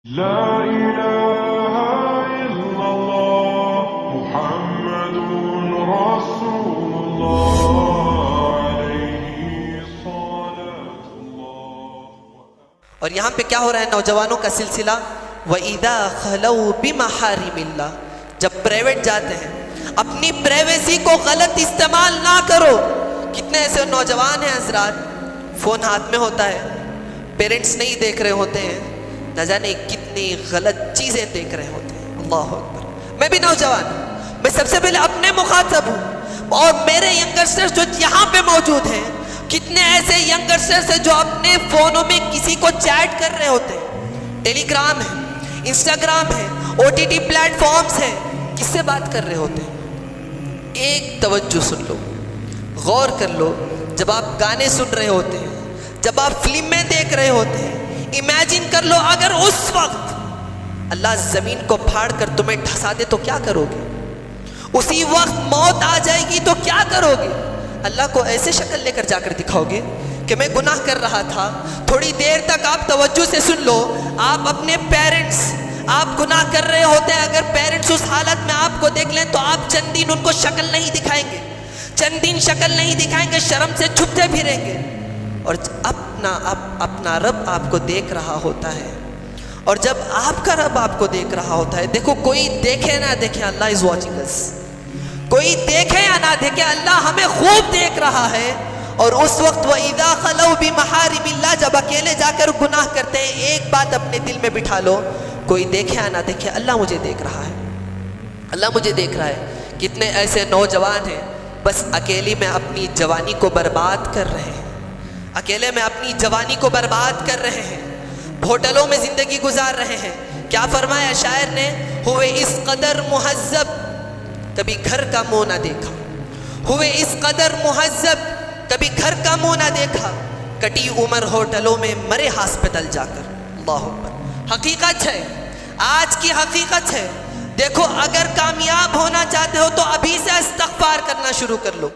لا إله إلا الله محمد رسول الله عليه صلاة الله. اور یہاں پہ کیا ہو رہا ہے نوجوانوں کا سلسلہ وَإِذَا خَلَوْا بِمَحَارِمِ اللَّهِ، جب پرائیویٹ جاتے ہیں اپنی پرائیویسی کو غلط استعمال نہ کرو. کتنے ایسے نوجوان ہیں حضرات، فون ہاتھ میں ہوتا ہے، پیرنٹس نہیں دیکھ رہے ہوتے ہیں، نہ جانے کتنی غلط چیزیں دیکھ رہے ہوتے ہیں. اللہ اکبر. میں بھی نوجوان ہوں، میں سب سے پہلے اپنے مخاطب ہوں، اور میرے ینگسٹرز جو یہاں پہ موجود ہیں، کتنے ایسے ینگسٹرز ہیں جو اپنے فونوں میں کسی کو چیٹ کر رہے ہوتے ہیں. ٹیلی گرام ہے، انسٹاگرام ہے، OTT پلیٹ فارمز ہیں، کس سے بات کر رہے ہوتے ہیں؟ ایک توجہ سن لو، غور کر لو. جب آپ گانے سن رہے ہوتے ہیں، جب آپ فلمیں دیکھ رہے ہوتے ہیں، امیجن کر لو اگر اس وقت اللہ زمین کو پھاڑ کر تمہیں ڈھسا دے تو کیا کرو گے؟ اسی وقت موت آ جائے گی تو کیا کرو گے؟ اللہ کو ایسے شکل لے کر جا کر دکھاؤ گے کہ میں گناہ کر رہا تھا؟ تھوڑی دیر تک آپ توجہ سے سن لو. آپ اپنے پیرنٹس، آپ گناہ کر رہے ہوتے ہیں، اگر پیرنٹس اس حالت میں آپ کو دیکھ لیں تو آپ چند دن ان کو شکل نہیں دکھائیں گے، چند دن شکل نہیں دکھائیں گے، شرم سے چھپتے پھریں گے. اور اپنا رب آپ کو دیکھ رہا ہوتا ہے، اور جب آپ کا رب آپ کو دیکھ رہا ہوتا ہے، دیکھو کوئی دیکھے نہ دیکھے اللہ از واچنگ اس، کوئی دیکھے یا نہ دیکھے اللہ ہمیں خوب دیکھ رہا ہے. اور اس وقت وَإِذَا خَلَوْا بِمَحَارِمِ اللَّهِ، جب اکیلے جا کر گناہ کرتے ہیں، ایک بات اپنے دل میں بٹھا لو، کوئی دیکھے یا نہ دیکھے اللہ مجھے دیکھ رہا ہے، اللہ مجھے دیکھ رہا ہے. کتنے ایسے نوجوان ہیں بس اکیلی میں اپنی جوانی کو برباد کر رہے ہیں، اکیلے میں اپنی جوانی کو برباد کر رہے ہیں، ہوٹلوں میں زندگی گزار رہے ہیں. کیا فرمایا شاعر نے؟ ہوئے اس قدر مہذب کبھی گھر کا منہ نہ دیکھا، ہوئے اس قدر مہذب کبھی گھر کا منہ نہ دیکھا، کٹی عمر ہوٹلوں میں مرے ہاسپٹل جا کر. اللہ اکبر. حقیقت ہے، آج کی حقیقت ہے. دیکھو اگر کامیاب ہونا چاہتے ہو تو ابھی سے استغفار کرنا شروع کر لو.